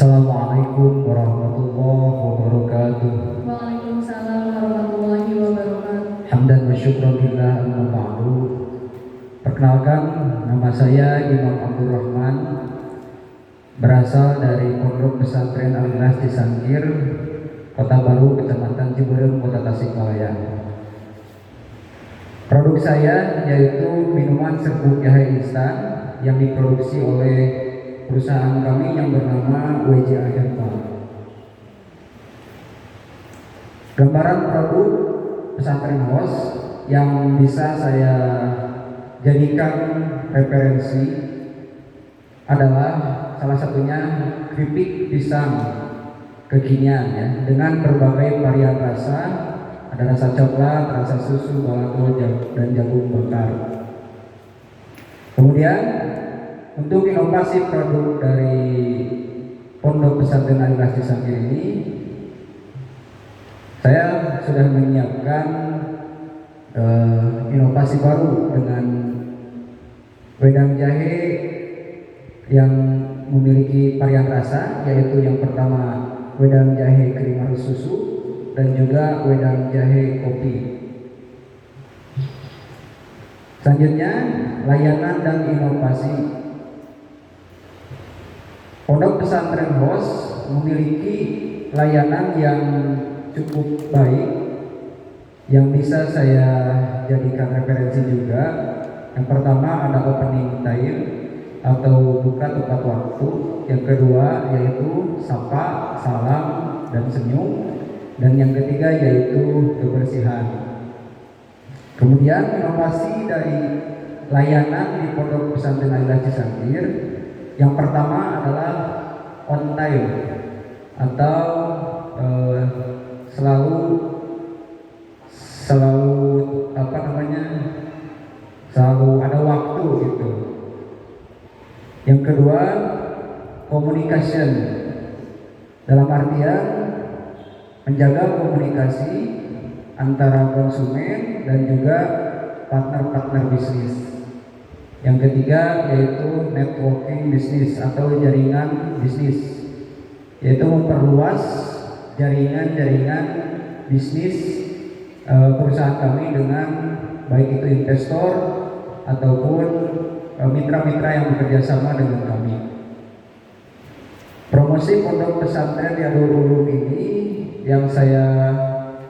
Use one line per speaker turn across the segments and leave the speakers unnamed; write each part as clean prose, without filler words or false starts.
Assalamualaikum warahmatullahi wabarakatuh.
Waalaikumsalam warahmatullahi wabarakatuh.
Hamdan wa syukran lillah amma ba'du. Perkenalkan, nama saya Imam Abdul Rahman, berasal dari Pondok Pesantren Al-Ikhlas di Sangkir, Kota Baru, Kecamatan Ciberem, Kota Tasikmalaya. Produk saya yaitu minuman serbuk jahe instan yang diproduksi oleh perusahaan kami yang bernama WJA Herbal. Gambaran produk pesantren host yang bisa saya jadikan referensi adalah salah satunya keripik pisang kekinian ya, dengan berbagai varian rasa. Ada rasa coklat, rasa susu, balado, dan jagung bakar. Kemudian untuk inovasi produk dari Pondok Pesantren Al-Ikhlas di Sangkir ini, saya sudah menyiapkan inovasi baru dengan wedang jahe yang memiliki varian rasa, yaitu yang pertama wedang jahe krim harus susu dan juga wedang jahe kopi. Selanjutnya, layanan dan inovasi. Pondok Pesantren Host memiliki layanan yang cukup baik yang bisa saya jadikan referensi juga. Yang pertama ada opening time atau buka tepat waktu. Yang kedua yaitu sapa, salam, dan senyum. Dan yang ketiga yaitu kebersihan. Kemudian inovasi dari layanan di Pondok Pesantren Al-Ikhlas di Sangkir, yang pertama adalah on time atau selalu selalu ada waktu gitu. Yang kedua, communication, dalam artian menjaga komunikasi antara konsumen dan juga partner-partner bisnis. Yang ketiga yaitu networking bisnis atau jaringan bisnis, yaitu memperluas jaringan bisnis perusahaan kami dengan baik itu investor ataupun mitra-mitra yang bekerja sama dengan kami. Promosi Pondok Pesantren Yadul Ulum ini yang saya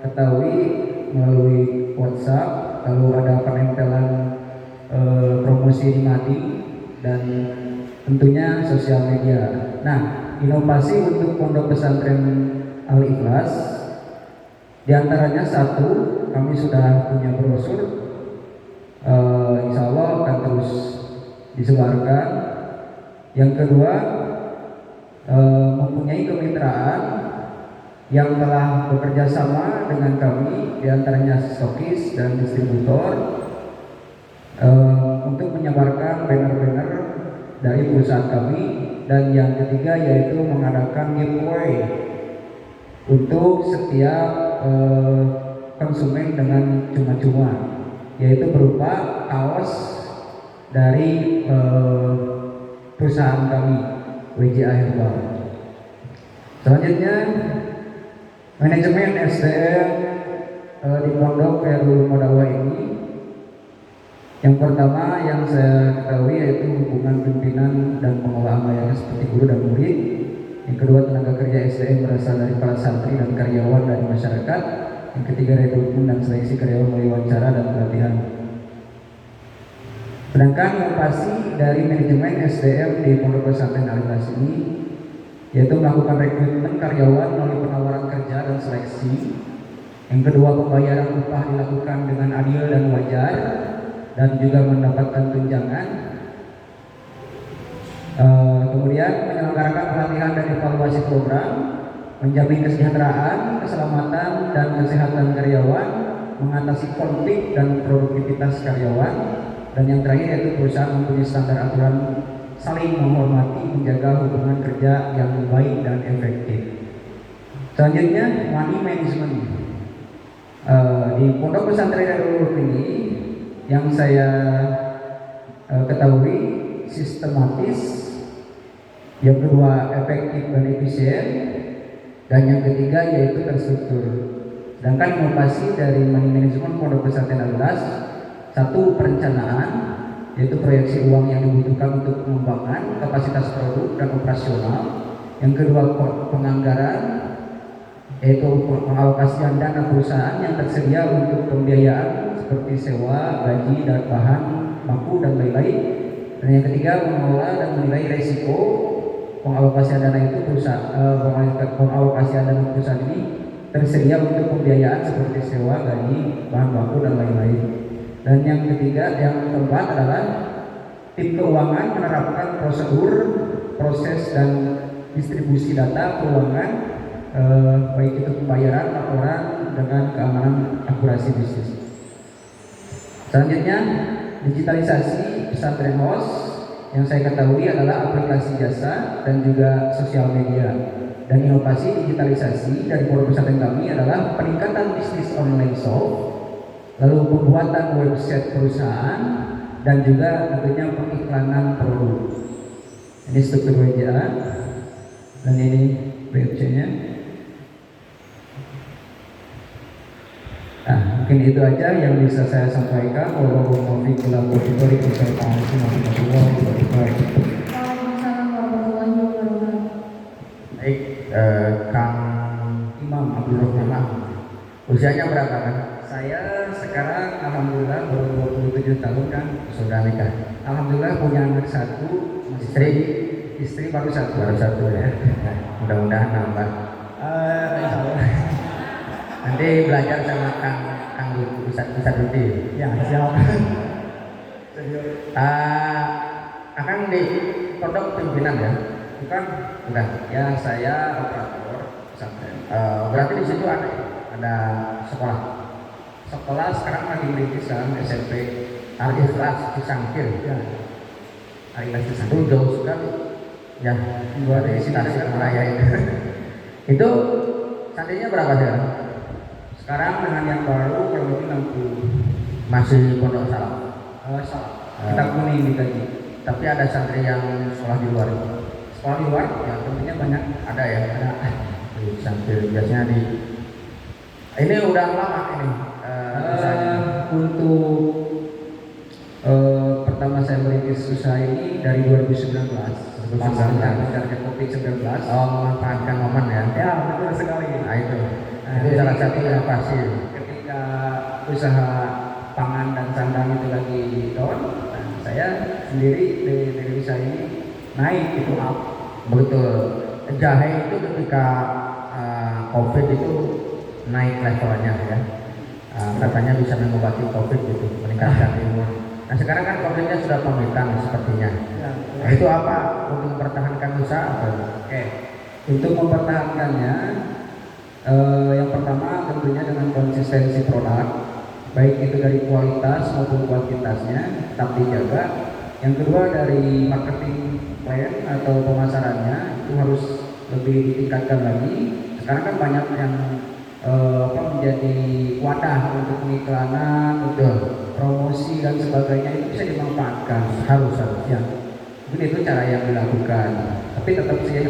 ketahui melalui WhatsApp, lalu ada penempelan promosi di mading dan tentunya sosial media. Nah, inovasi untuk Pondok Pesantren Al-Ikhlas diantaranya satu, kami sudah punya brosur, insya Allah akan terus disebarkan. Yang kedua, mempunyai kemitraan yang telah bekerja sama dengan kami, diantaranya stokis dan distributor, untuk menyebarkan banner-banner dari perusahaan kami. Dan yang ketiga yaitu mengadakan giveaway untuk setiap konsumen dengan cuma-cuma, yaitu berupa kaos dari perusahaan kami WJA Herbal. Selanjutnya, manajemen SDM di Pondok Khairul Modawah ini, yang pertama yang saya ketahui yaitu hubungan pimpinan dan pengelola layanan seperti guru dan murid. Yang kedua, tenaga kerja SDM berasal dari para santri dan karyawan dari masyarakat. Yang ketiga, rekrutmen dan seleksi karyawan melalui wawancara dan pelatihan. Sedangkan inovasi dari manajemen SDM di Pondok Pesantren Al-Ikhlas ini yaitu melakukan rekrutmen karyawan melalui penawaran kerja dan seleksi. Yang kedua, pembayaran upah dilakukan dengan adil dan wajar dan juga mendapatkan tunjangan. Kemudian menyelenggarakan pelatihan dan evaluasi program, menjamin kesejahteraan, keselamatan, dan kesehatan karyawan, mengatasi konflik dan produktivitas karyawan, dan yang terakhir yaitu perusahaan mempunyai standar aturan saling menghormati, menjaga hubungan kerja yang baik dan efektif. Selanjutnya, money management. Di Pondok Pesantren Yadul Ulum ini yang saya ketahui sistematis Yang kedua efektif dan efisien, dan yang ketiga yaitu terstruktur. Sedangkan inovasi dari money management Pondok Pesantren Al-Ikhlas, satu perencanaan, yaitu proyeksi uang yang dibutuhkan untuk pengembangan kapasitas produk dan operasional. Yang kedua penganggaran, yaitu pengalokasian dana perusahaan yang tersedia untuk pembiayaan seperti sewa, gaji, dan bahan baku dan lain-lain. Dan yang ketiga mengelola dan menilai resiko pengalokasian dana itu pengalokasian dana perusahaan ini tersedia untuk pembiayaan seperti sewa, gaji, bahan baku dan lain-lain. Dan yang ketiga, yang keempat adalah tim keuangan menerapkan prosedur, proses dan distribusi data keuangan, baik itu pembayaran, laporan dengan keamanan akurasi bisnis. Selanjutnya, digitalisasi pesantren host yang saya ketahui adalah aplikasi jasa dan juga sosial media. Dan inovasi digitalisasi dari Pondok Pesantren kami adalah peningkatan bisnis online shop, lalu pembuatan website perusahaan, dan juga tentunya pengiklanan produk. Ini struktur WJA dan ini BFC-nya. Nah, mungkin itu aja yang bisa saya sampaikan. Waalaikumsalam warahmatullahi wabarakatuh.
Waalaikumsalam warahmatullahi wabarakatuh.
Baik, Kang
Imam Abdul Rahman.
usianya berapa kan?
Saya sekarang alhamdulillah baru 27 tahun kan.
Sudah nikah?
Alhamdulillah punya anak satu, istri baru satu.
Baru satu ya. Mudah-mudahan nambah.
Insya Allah.
Nanti belajar sama Kang bisa Duti.
Ya, siap.
Akan di pondok pimpinan ya?
Bukan,
Bukan.
ya saya operator pesantren.
Berarti di situ ada sekolah.
Sekolah sekarang lagi merintis kan SMP.
Al-Ikhlas Cisangkir.
Ya, Al-Ikhlas
Itu
Cisangkir.
jauh sekali. Ya,
Dua
dari
dari
Tasik Malaya itu. Itu santrinya berapa sih?
Sekarang dengan yang baru kurang lebih 60.
Masih pondok salam.
Salah. Kita kuning dikaji.
Tapi ada santri yang sekolah di luar itu.
Sekolah di luar ya tentunya banyak.
Ada ya?
Ada.
Di santri biasanya di. Ini udah lama ini. Usahanya.
Untuk pertama saya merintis usaha ini dari 2019. Pas terjadi COVID-19.
Oh, memanfaatkan momen ya?
Ya, betul sekali.
Nah itu salah satu inovasi.
Ketika usaha pangan dan sandang itu lagi down, nah, saya sendiri dari usaha ini naik itu up.
Betul. Jahe itu ketika COVID itu naik levelnya ya. Katanya bisa mengobati COVID gitu, meningkatkan imun. Nah sekarang kan COVID-nya sudah pamitan sepertinya.
Ya,
Nah, itu apa untuk mempertahankan usaha?
Oke. Untuk mempertahankannya, yang pertama tentunya dengan konsistensi produk, baik itu dari kualitas maupun kuantitasnya tetap dijaga. Yang kedua dari marketing plan atau pemasarannya itu harus lebih ditingkatkan lagi. Sekarang kan banyak yang menjadi wadah untuk pengiklanan, untuk promosi dan sebagainya, itu bisa dimanfaatkan. Harus ya. Mungkin itu cara yang dilakukan. Tapi tetap sih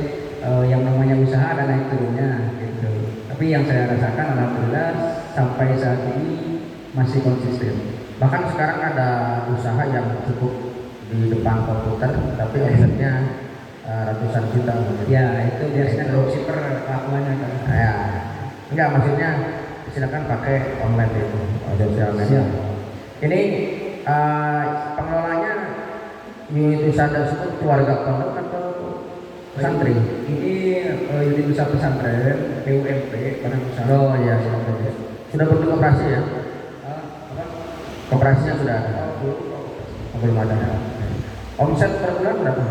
yang namanya usaha ada naik turunnya gitu. Tapi yang saya rasakan alhamdulillah sampai saat ini masih konsisten.
Bahkan sekarang ada usaha yang cukup di depan komputer, tapi omsetnya ratusan juta.
Ya itu biasanya dropshipper lakuannya kan.
Ya, enggak maksudnya silakan pakai online itu, sosial media. Ini pengelolanya unit usaha tersebut keluarga pondok atau santri?
Ini unit usaha pesantren PUMP Badan Usaha.
Oh iya, sudah bentuk operasi ya?
Apa?
Operasinya sudah ada? Belum ada. Omset per bulan berapa?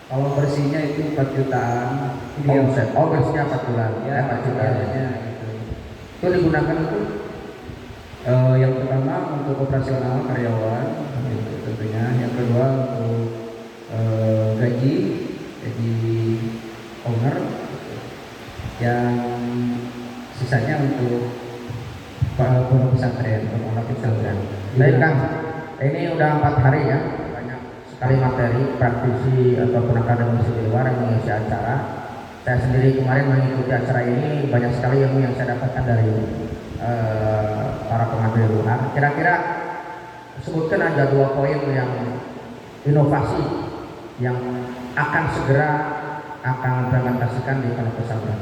Kalau bersihnya itu 4 jutaan.
Omset. Oh bersihnya 4 bulan.
Ya
4 juta.
ya, gitu.
Itu digunakan itu?
Yang pertama untuk operasional karyawan, gitu, tentunya. Yang kedua untuk gaji owner. Yang sisanya untuk pondok pesantren,
Baik Kang, ini udah 4 hari ya, banyak sekali materi praktisi ataupun akademisi di luar yang mengisi acara. Saya sendiri kemarin mengikuti acara ini, banyak sekali ilmu yang saya dapatkan dari para pengambil luar. Kira-kira sebutkan aja 2 poin yang inovasi yang akan segera akan implementasikan di pondok pesantren.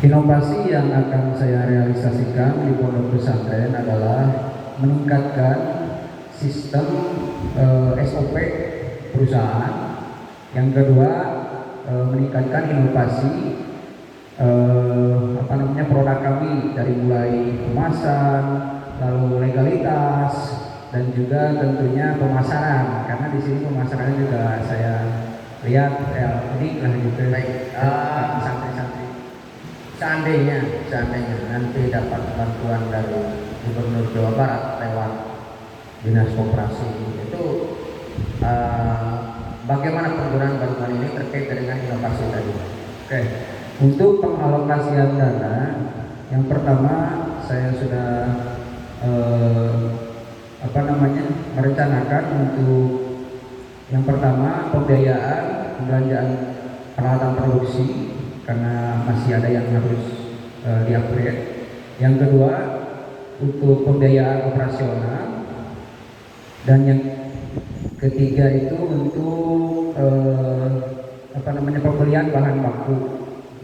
Inovasi yang akan saya realisasikan di pondok pesantren adalah meningkatkan sistem SOP perusahaan. Yang kedua, meningkatkan inovasi produk kami dari mulai kemasan, lalu legalitas, dan juga tentunya pemasaran, karena di sini pemasarannya juga saya lihat unik lah gitu.
Baik, santri-santri, seandainya nanti dapat bantuan dari Gubernur Jawa Barat lewat Dinas Koperasi, itu bagaimana penggunaan bantuan ini terkait dengan inovasi tadi?
Oke, untuk pengalokasian dana, yang pertama saya sudah merencanakan untuk yang pertama pembiayaan pembelanjaan peralatan produksi karena masih ada yang harus di-upgrade. Yang kedua untuk pembiayaan operasional, dan yang ketiga itu untuk pembelian bahan baku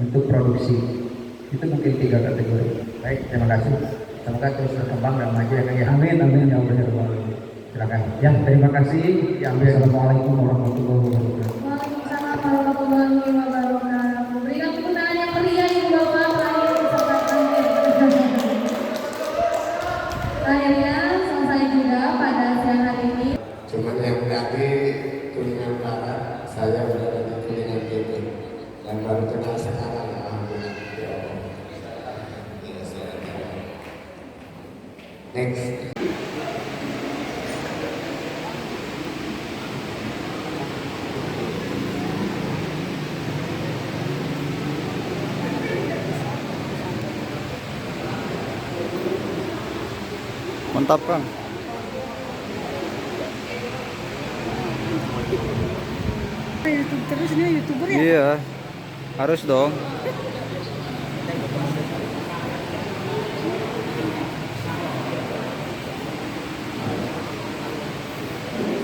untuk produksi. Itu mungkin 3 kategori.
Baik, terima kasih. Semoga terus berkembang dan maju ya Kang ya.
Amin amin ya Allah ya Rabbal Alamin.
Silakan.
Ya, terima kasih. Assalamualaikum warahmatullahi wabarakatuh.
Waalaikumsalam warahmatullahi wabarakatuh. Berikan tepuk tangan yang meriah ibu bapak terakhir kesempatan. Akhirnya selesai juga pada siang hari ini.
Cuma yang tadi Kuningan Barat, saya berada di Kuningan Timur dan baru kenal sekarang. Alhamdulillah. Ya Allah. Ya, saya tahu. Next.
Mantap Kang.
YouTube terus nih, YouTuber ya?
Iya, harus dong.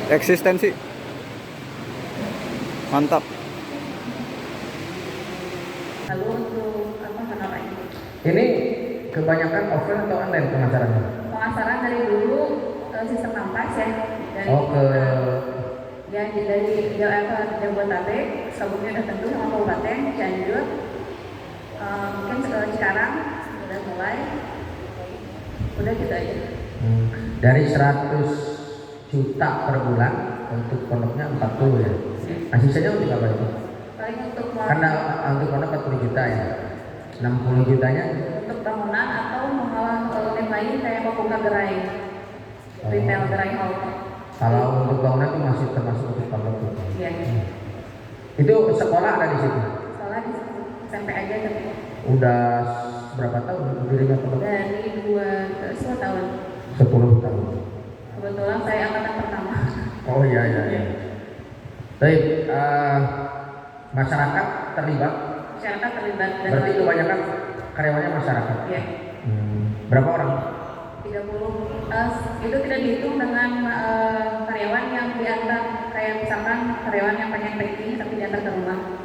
Eksistensi. Mantap.
Lalu untuk kenapa ini?
Ini kebanyakan offline atau online pemasarannya?
Pemasaran dari dulu sistem nampas ya. Dari dari Jabodetabek, sebelumnya udah tentu sama kabupaten Cianjur. Mungkin sekarang udah mulai, udah gitu aja.
Dari 100 juta per bulan untuk pondoknya 40 ya. Nah, sisanya untuk apa itu?
Paling untuk
Karena untuk pondok 40 juta ya. 60 jutanya
untuk bangunan atau mengolah yang lain kayak membuka gerai, retail gerai hall.
kalau untuk bangunan itu masih termasuk untuk pondok itu.
Iya.
Itu sekolah ada di situ.
Sekolah di SMP aja tapi
Udah berapa tahun berdirinya pondok?
dari 2 tahun.
10 tahun.
Kebetulan saya angkatan pertama.
Oh iya. Baik, masyarakat terlibat.
Masyarakat terlibat dan
Berarti kebanyakan karyawannya masyarakat.
Iya.
Berapa orang?
30. Itu tidak dihitung dengan karyawan yang diantar, kayak misalkan karyawan yang pengen packing tapi diantar ke rumah.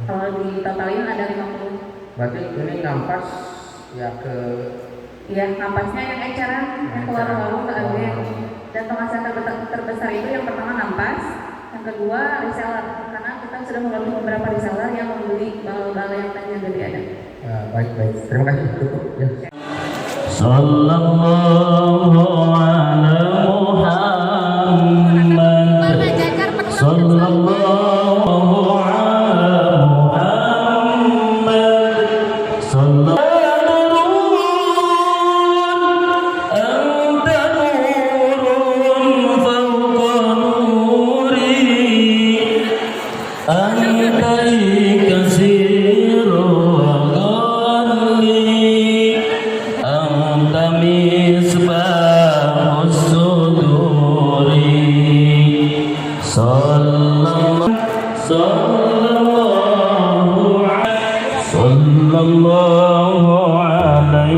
Kalau di totalin ada 50.
Berarti ini ngampas ya ke
Iya, nampasnya yang eceran, yang keluar lalu ke agen. Dan penghasilan terbesar itu yang pertama nampas, yang kedua reseller. Karena kita sudah melalui beberapa reseller yang membeli bal-bal yang tadinya gede ada.
baik. Terima kasih, cukup ya.
Sallallahu ala Muhammad Sallallahu ala Muhammad Sallallahu anta nurun fawqa nuri anta kasiru wa ghani anta misbah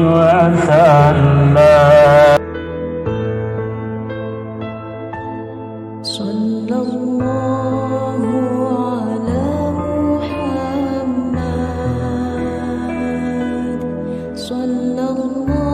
وسلم
صلى الله على محمد صلى الله